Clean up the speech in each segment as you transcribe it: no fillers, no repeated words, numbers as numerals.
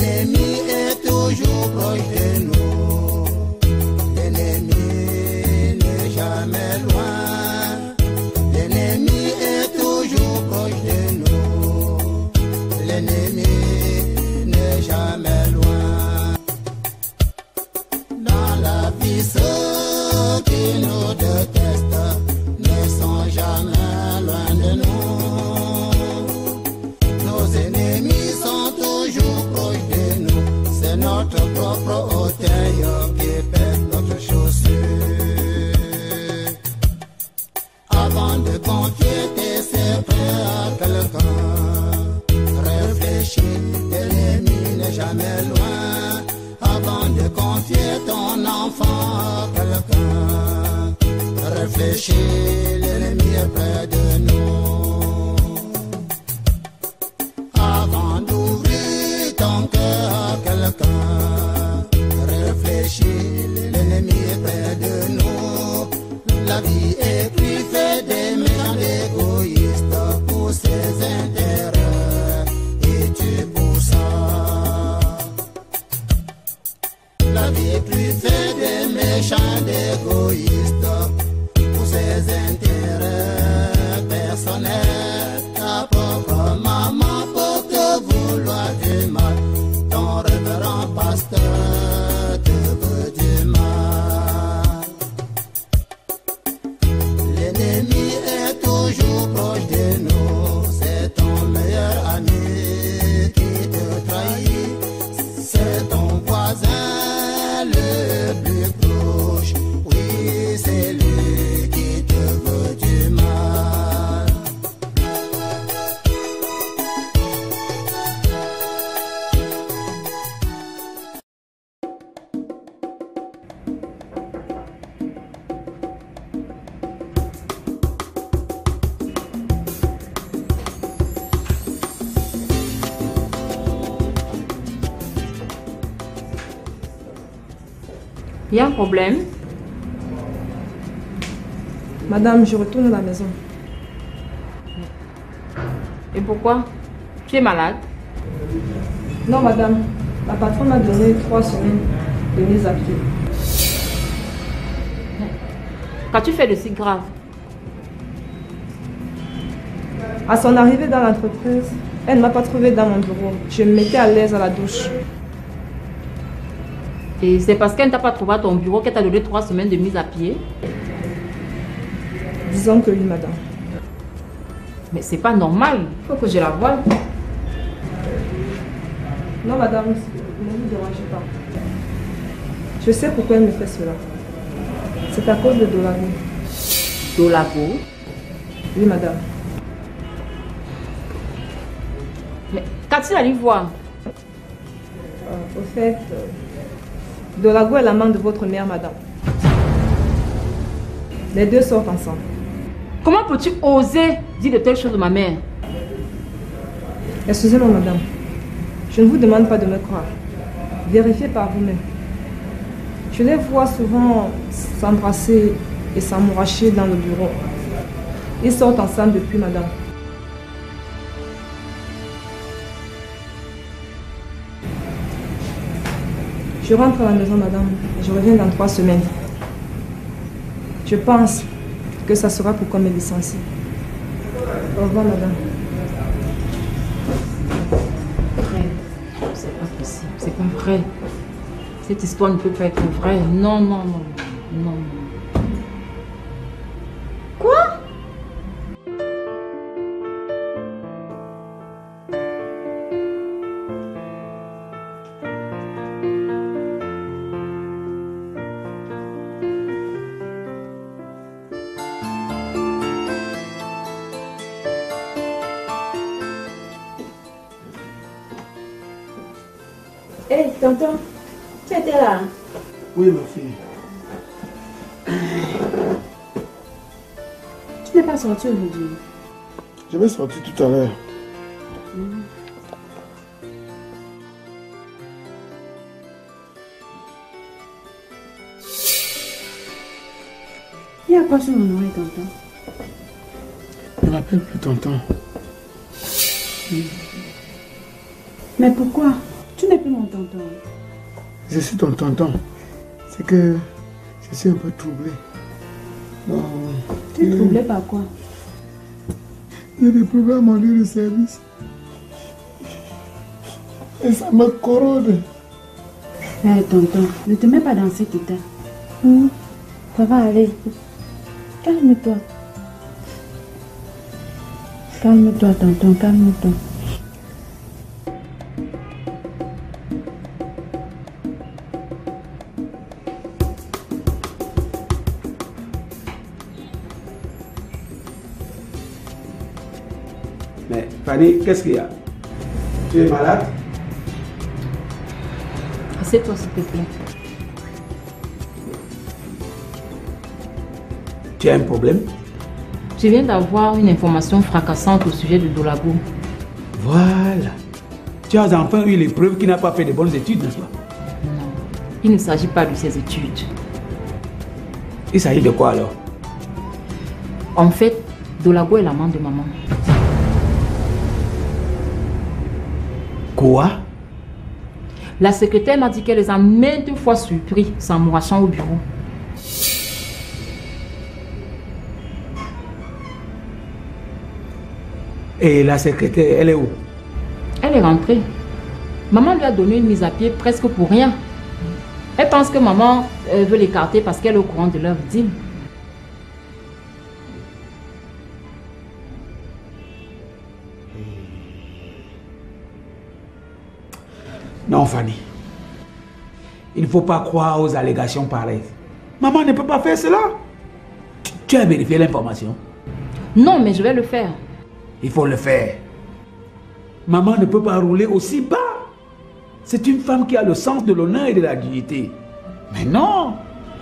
L'ennemi est toujours proche de nous. L'ennemi n'est jamais loin. L'ennemi est toujours proche de nous. L'ennemi n'est jamais loin. Dans la vie, ceux qui nous détestent ne sont jamais loin de nous. Nos ennemis sont toujours proches de nous. C'est notre propre orteil qui pèse notre chaussure. Avant de confier tes secrets à quelqu'un, réfléchis, l'ennemi n'est jamais loin. Avant de confier ton enfant à quelqu'un, réfléchis, l'ennemi est près de nous. Avant d'ouvrir ton cœur à quelqu'un, réfléchis, l'ennemi est près de nous. La vie est plus faite des méchants égoïstes pour ses intérêts, et tu pour ça. La vie est plus faite des méchants égoïstes pour ses intérêts personnels. Ta propre maman peut te vouloir du mal. Ton révérend pasteur te veut du mal. L'ennemi est toujours proche de nous. C'est ton meilleur ami qui te trahit. C'est ton voisin le plus proche. Oui, c'est lui qui te veut du mal. Il y a un problème? Madame, je retourne à la maison. Et pourquoi? Tu es malade? Non, madame. La patronne m'a donné 3 semaines de mise à pied. Qu'as-tu fait de si grave? À son arrivée dans l'entreprise, elle ne m'a pas trouvé dans mon bureau. Je me mettais à l'aise à la douche. Et c'est parce qu'elle ne t'a pas trouvé à ton bureau qu'elle t'a donné 3 semaines de mise à pied? Disons que oui, madame. Mais c'est pas normal. Il faut que je la voie. Non, madame, ne vous dérangez pas. Je sais pourquoi elle me fait cela. C'est à cause de Dolago. Dolago? Oui, madame. Mais qu'as-tu allé voir? Au fait, Dolago est l'amant de votre mère, madame. Les deux sortent ensemble. Comment peux-tu oser dire de telles choses de ma mère? Excusez-moi, madame. Je ne vous demande pas de me croire. Vérifiez par vous-même. Je les vois souvent s'embrasser et s'amouracher dans le bureau. Ils sortent ensemble depuis, madame. Je rentre à la maison, madame. Je reviens dans 3 semaines. Je pense que ça sera pour qu'on me licencie. Au revoir, madame. C'est pas possible. C'est pas vrai. Cette histoire ne peut pas être vraie. Non, non, non. Non. Quoi? Hé, tonton, tu étais là? Oui, ma fille. Tu n'es pas sorti aujourd'hui? Je vais sortir tout à l'heure. Il y a quoi sur mon oreille, tonton? Ne m'appelle plus tonton. Mais pourquoi? Tu n'es plus mon tonton. Je suis ton tonton. C'est que je suis un peu troublé. Non. Tu es troublé par quoi? J'ai des problèmes à mon lieu de service. Et ça me corrode. Tonton, ne te mets pas dans cet état. Ça va aller. Calme-toi. Calme-toi, tonton, calme-toi. Mais Fanny, qu'est-ce qu'il y a? Tu es malade? Assieds-toi s'il te plaît. Tu as un problème? Je viens d'avoir une information fracassante au sujet de Dolago. Voilà. Tu as enfin eu les preuves qu'il n'a pas fait de bonnes études, n'est-ce pas? Non, il ne s'agit pas de ses études. Il s'agit de quoi alors? En fait, Dolago est l'amant de maman. Quoi? La secrétaire m'a dit qu'elle les a maintes fois surpris s'embrassant au bureau. Et la secrétaire, elle est où? Elle est rentrée. Maman lui a donné une mise à pied presque pour rien. Elle pense que maman veut l'écarter parce qu'elle est au courant de leur deal. Non, Fanny. Il ne faut pas croire aux allégations pareilles. Maman ne peut pas faire cela. Tu as vérifié l'information? Non, mais je vais le faire. Il faut le faire. Maman ne peut pas rouler aussi bas. C'est une femme qui a le sens de l'honneur et de la dignité. Mais non,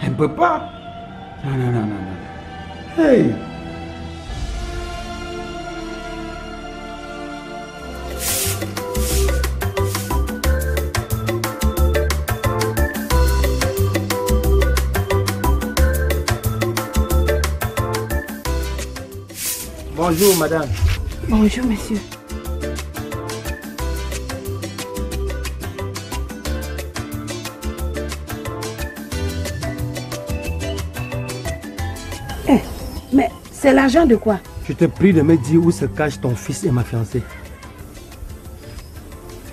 elle ne peut pas. Non, non, non, non, non. Hey! Bonjour, madame. Bonjour, monsieur. Mais c'est l'argent de quoi? Je te prie de me dire où se cache ton fils et ma fiancée.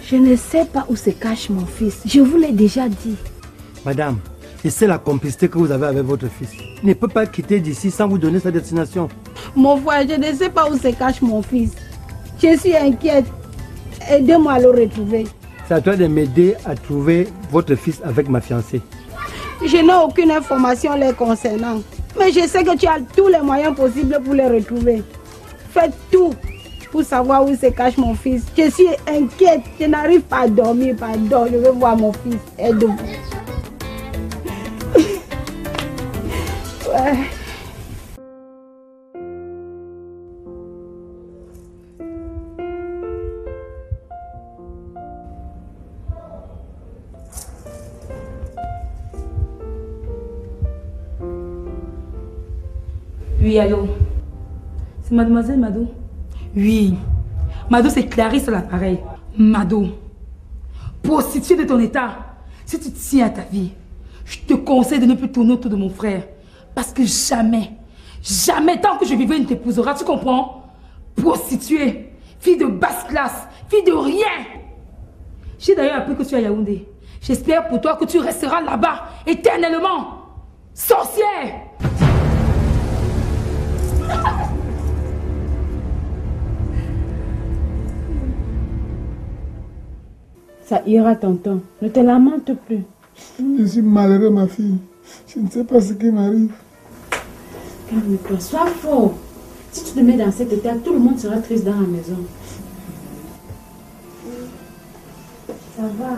Je ne sais pas où se cache mon fils. Je vous l'ai déjà dit. Madame, je sais la complicité que vous avez avec votre fils. Il ne peut pas quitter d'ici sans vous donner sa destination. Mon frère, je ne sais pas où se cache mon fils. Je suis inquiète. Aidez-moi à le retrouver. C'est à toi de m'aider à trouver votre fils avec ma fiancée. Je n'ai aucune information les concernant. Mais je sais que tu as tous les moyens possibles pour les retrouver. Faites tout pour savoir où se cache mon fils. Je suis inquiète. Je n'arrive pas à dormir. Pardon, je veux voir mon fils. Aide-moi. Ouais. Oui, allô. C'est mademoiselle Mado? Oui. Mado, c'est Clarisse à l'appareil. Mado, prostituée de ton état, si tu tiens à ta vie, je te conseille de ne plus tourner autour de mon frère. Parce que jamais, jamais, tant que je vivrai, il ne t'épousera, tu comprends? Prostituée, fille de basse classe, fille de rien. J'ai d'ailleurs appris que tu es à Yaoundé. J'espère pour toi que tu resteras là-bas éternellement. Sorcière! Ça ira, tonton. Ne te lamente plus. Je suis malheureux, ma fille. Je ne sais pas ce qui m'arrive. Calme-toi, sois fort. Si tu te mets dans cet état, tout le monde sera triste dans la maison. Ça va.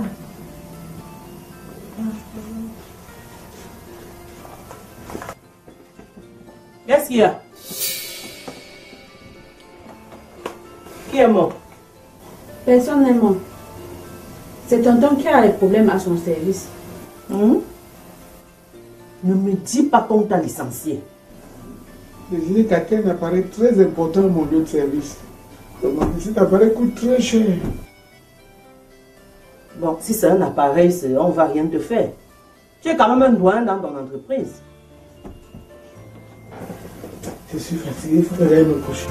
Qu'est-ce qu'il y a? Qui est mort? Personne n'est mort. C'est tonton qui a les problèmes à son service. Ne me dis pas qu'on t'a licencié. Le dîner taquin apparaît très important à mon lieu de service. Cet appareil coûte très cher. Bon, si c'est un appareil, on ne va rien te faire. Tu es quand même un doyen dans ton entreprise. Je suis fatigué, il faut que j'aille me coucher.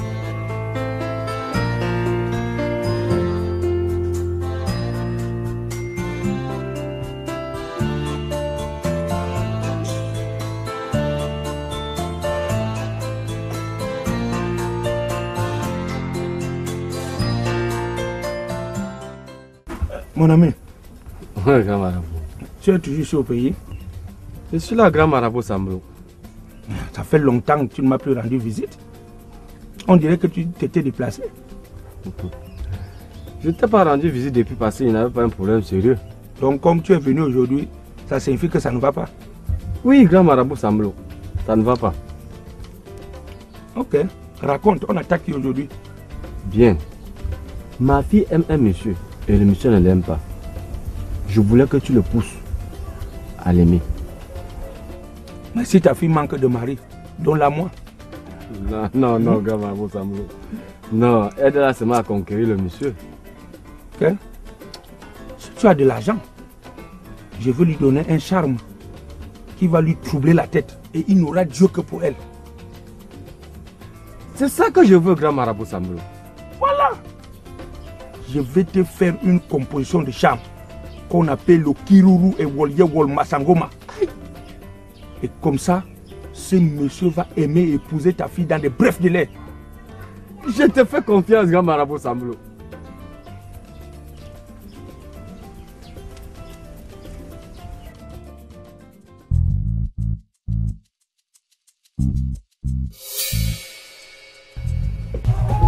Mon ami. Oui, grand marabout. Tu es toujours ici au pays? Je suis là, grand marabout Samblo. Ça fait longtemps que tu ne m'as plus rendu visite. On dirait que tu t'étais déplacé. Je ne t'ai pas rendu visite depuis parce qu'il n'y avait pas un problème sérieux. Donc comme tu es venu aujourd'hui, ça signifie que ça ne va pas? Oui, grand marabout Samblo. Ça ne va pas. Ok. Raconte, on attaque qui aujourd'hui? Bien. Ma fille aime un monsieur et le monsieur ne l'aime pas. Je voulais que tu le pousses à l'aimer. Mais si ta fille manque de mari, donne-la moi. Non, grand marabout Samblo. Non, aide-la seulement à conquérir le monsieur. Ok. Si tu as de l'argent, je veux lui donner un charme qui va lui troubler la tête et il n'aura Dieu que pour elle. C'est ça que je veux, grand marabout Samblo. Voilà. Je vais te faire une composition de charme qu'on appelle le Kiruru et Wolye Wol Masangoma. Et comme ça, ce monsieur va aimer épouser ta fille dans des brefs délais. Je te fais confiance, grand marabout Samblo.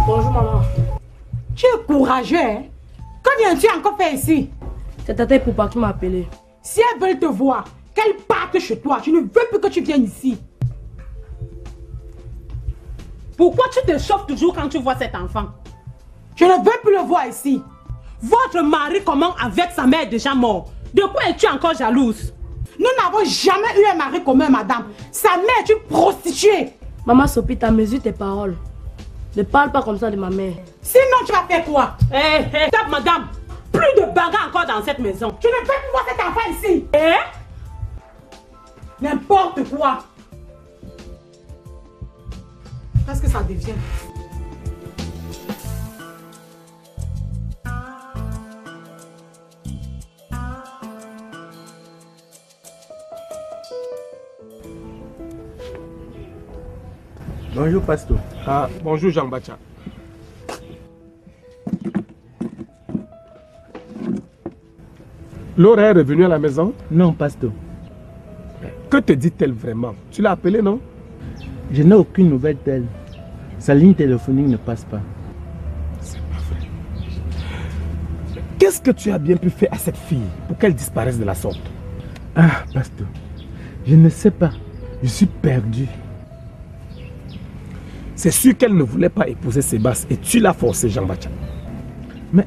Bonjour maman. Tu es courageux, hein? Que viens-tu encore faire ici? C'est ta tête pour pas qui m'a appelé. Si elles veulent te voir, qu'elles partent chez toi. Je ne veux plus que tu viennes ici. Pourquoi tu te chauffes toujours quand tu vois cet enfant? Je ne veux plus le voir ici. Votre mari comment avec sa mère déjà morte? De quoi es-tu encore jalouse? Nous n'avons jamais eu un mari commun, madame. Sa mère est une prostituée. Maman Sophie, t'as mesuré tes paroles. Ne parle pas comme ça de ma mère. Sinon, tu vas faire quoi? Stop, madame. Plus de bagarre encore dans cette maison. Je ne veux plus voir cet enfant ici. N'importe quoi. Qu'est-ce que ça devient? Bonjour, pasteur. Ah, bonjour, Jean-Baptiste. Laura est revenue à la maison? Non, pasteur. Que te dit-elle vraiment? Tu l'as appelée, non? Je n'ai aucune nouvelle d'elle. Sa ligne téléphonique ne passe pas. C'est pas vrai. Qu'est-ce que tu as bien pu faire à cette fille pour qu'elle disparaisse de la sorte? Ah, pasteur, je ne sais pas. Je suis perdu. C'est sûr qu'elle ne voulait pas épouser Sébastien et tu l'as forcé, Jean-Baptiste. Mais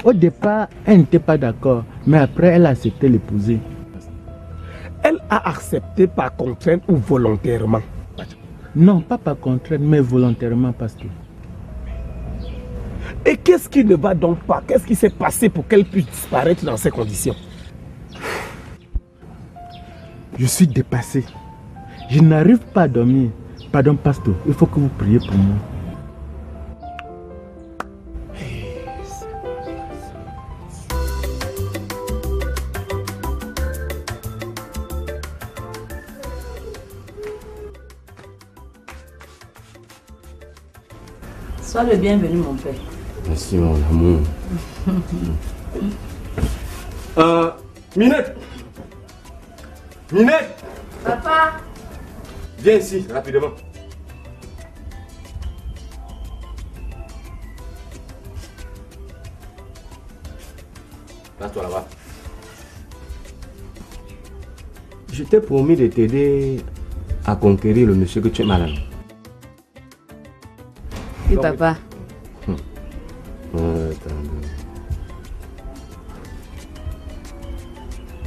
au départ, elle n'était pas d'accord. Mais après, elle a accepté l'épouser. Elle a accepté par contrainte ou volontairement? Non, pas par contrainte, mais volontairement, pasteur. Et qu'est-ce qui ne va donc pas? Qu'est-ce qui s'est passé pour qu'elle puisse disparaître dans ces conditions? Je suis dépassé. Je n'arrive pas à dormir. Pardon, pasteur, il faut que vous priez pour moi. Sois le bienvenu, mon père. Merci, mon amour. Minette! Minette! Papa! Viens ici, rapidement. Passe-toi là-bas. Je t'ai promis de t'aider à conquérir le monsieur que tu es malade. Oui, papa.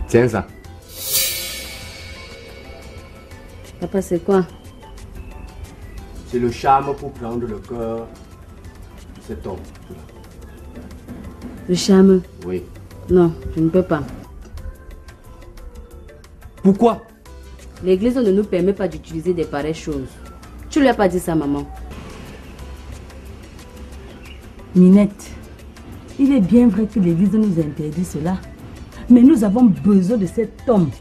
Tiens ça. Papa, c'est quoi? C'est le charme pour prendre le cœur de cet homme. Le charme? Oui. Non, je ne peux pas. Pourquoi? L'église ne nous permet pas d'utiliser des pareilles choses. Tu lui as pas dit ça, maman? Minette, il est bien vrai que l'église nous interdit cela. Mais nous avons besoin de cet homme.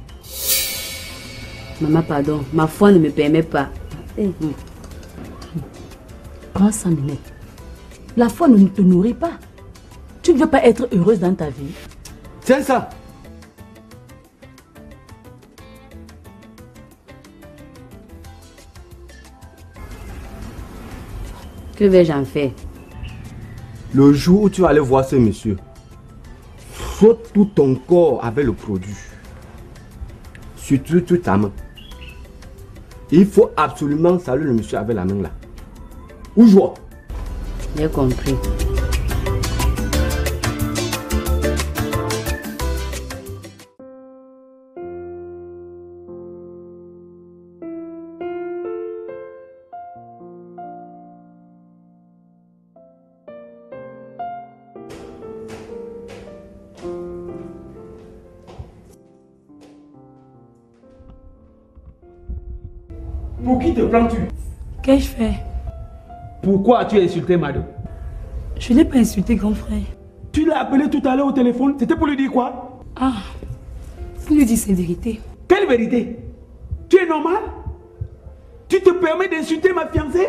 Maman, pardon, ma foi ne me permet pas. Prends ça, Minette. La foi ne te nourrit pas. Tu ne veux pas être heureuse dans ta vie. Tiens ça. Que vais-je en faire? Le jour où tu vas aller voir ce monsieur, frotte tout ton corps avec le produit. Surtout toute ta main. Il faut absolument saluer le monsieur avec la main là. Où je vois? J'ai compris. Pour qui te prends-tu? Qu'ai-je fait? Pourquoi as-tu insulté Mado? Je n'ai pas insulté grand frère. Tu l'as appelé tout à l'heure au téléphone, c'était pour lui dire quoi? Ah, vous lui dites cette vérité. Quelle vérité? Tu es normal? Tu te permets d'insulter ma fiancée?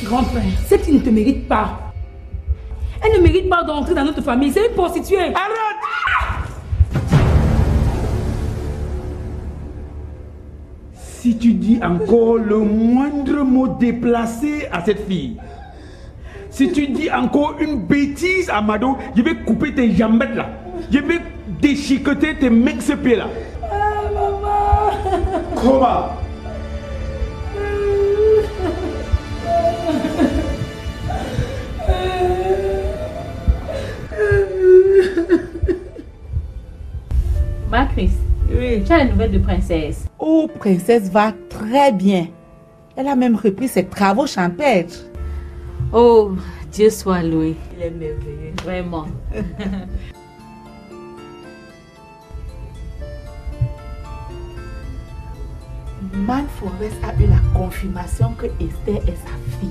Grand frère, c'est qu'il ne te mérite pas. Elle ne mérite pas d'entrer dans notre famille, c'est une prostituée. Arrête! Si tu dis encore le moindre mot déplacé à cette fille, si tu dis encore une bêtise à Mado, je vais couper tes jambettes là. Je vais déchiqueter tes mecs ce pied là. Ah, maman! Comment? Chris, oui. Tu as une nouvelle de princesse? Oh, princesse va très bien. Elle a même repris ses travaux champêtres. Oh, Dieu soit loué. Il est merveilleux. Vraiment. Man Forest a eu la confirmation que Esther est sa fille.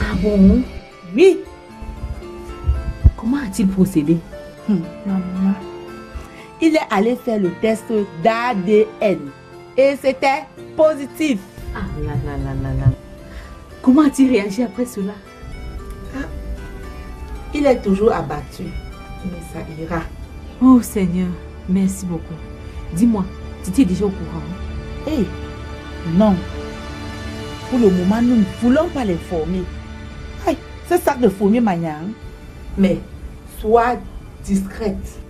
Ah bon? Oui. Comment a-t-il procédé? Maman. Il est allé faire le test d'ADN et c'était positif. Ah là là là là là. Comment a-t-il réagi après cela? Il est toujours abattu, mais ça ira. Oh Seigneur, merci beaucoup. Dis-moi, tu es déjà au courant? Eh, non. Pour le moment, nous ne voulons pas l'informer. C'est ça de fourmi manière. Mais sois discrète.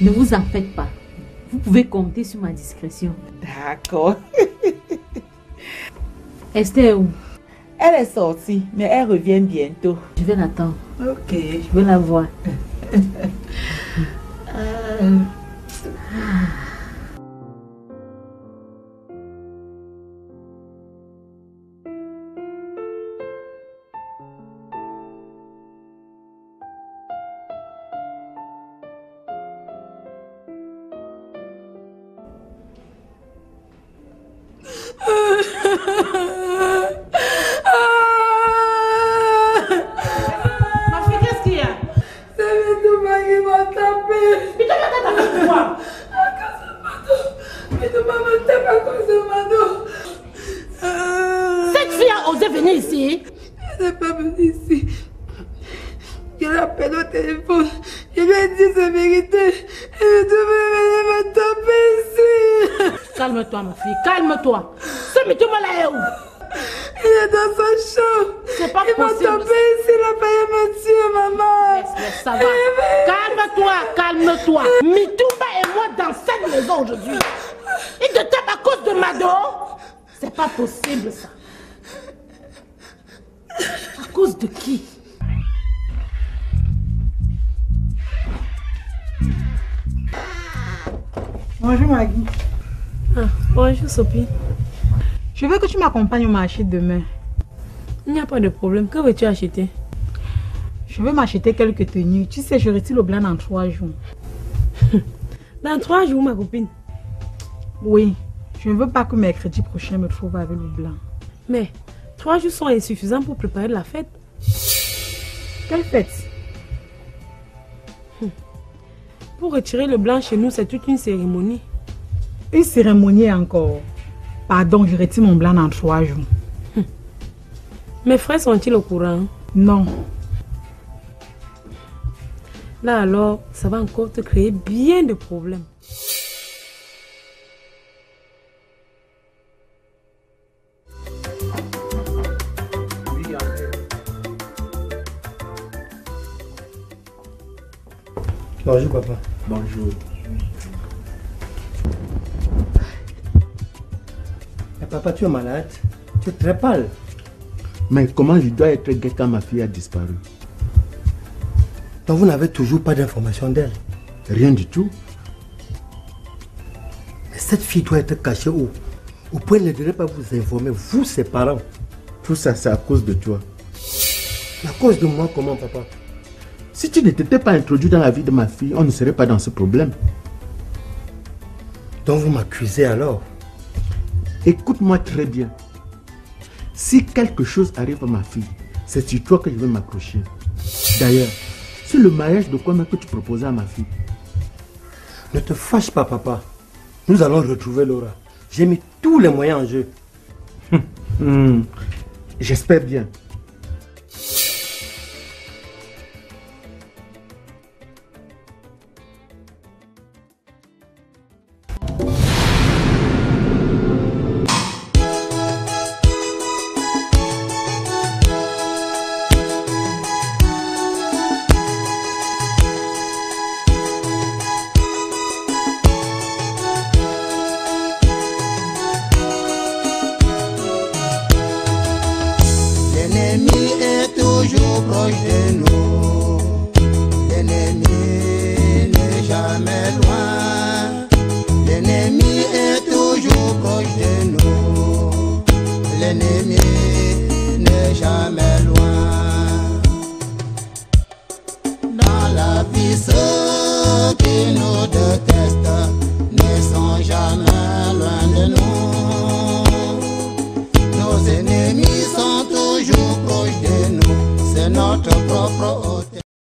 Ne vous en faites pas. Vous pouvez compter sur ma discrétion. D'accord. Esther où? Elle est sortie, mais elle revient bientôt. Je vais l'attendre. Ok. Je vais la voir. Cette fille a osé venir ici. Elle n'est pas venue ici. Je l'appelle au téléphone. Je lui ai dit sa vérité. Elle devait venir me taper ici. Calme-toi, ma fille, calme-toi. Ce mytho-là est où? Il est dans sa chambre. C'est pas possible. Il m'a tapé ici, il a failli me tuer, maman. Laisse, ça va. Calme-toi. Mitouba et moi dans cette maison aujourd'hui. Il te tape à cause de Mado? C'est pas possible, ça. À cause de qui? Bonjour Maggie. Bonjour Sophie. Je veux que tu m'accompagnes au marché demain. Il n'y a pas de problème. Que veux-tu acheter? Je veux m'acheter quelques tenues. Tu sais, je retire le blanc dans 3 jours. Dans 3 jours, ma copine? Oui. Je ne veux pas que mercredi prochain me trouve avec le blanc. Mais 3 jours sont insuffisants pour préparer la fête. Quelle fête? Pour retirer le blanc chez nous, c'est toute une cérémonie. Une cérémonie encore? Pardon, je retire mon blanc dans 3 jours. Mes frères sont-ils au courant? Non. Là alors, ça va encore te créer bien de problèmes. Bonjour papa. Bonjour. Mais papa, tu es malade. Tu es très pâle. Mais comment je dois être gai quand ma fille a disparu? Donc vous n'avez toujours pas d'informations d'elle? Rien du tout. Mais cette fille doit être cachée où? Au point qu'elle ne devrait pas vous informer, vous, ses parents. Tout ça, c'est à cause de toi. À cause de moi, comment papa? Si tu ne t'étais pas introduit dans la vie de ma fille, on ne serait pas dans ce problème. Donc vous m'accusez alors? Écoute-moi très bien. Si quelque chose arrive à ma fille, c'est sur toi que je vais m'accrocher. D'ailleurs, c'est le mariage de quoi même que tu proposais à ma fille. Ne te fâche pas, papa. Nous allons retrouver Laura. J'ai mis tous les moyens en jeu. J'espère bien. L'ennemi est toujours proche de nous. L'ennemi n'est jamais loin. L'ennemi est toujours proche de nous. L'ennemi n'est jamais loin. Dans la vie, ceux qui nous détestent ne sont jamais loin de nous. Nos ennemis sont toujours proches de nous, c'est notre propre hôtel.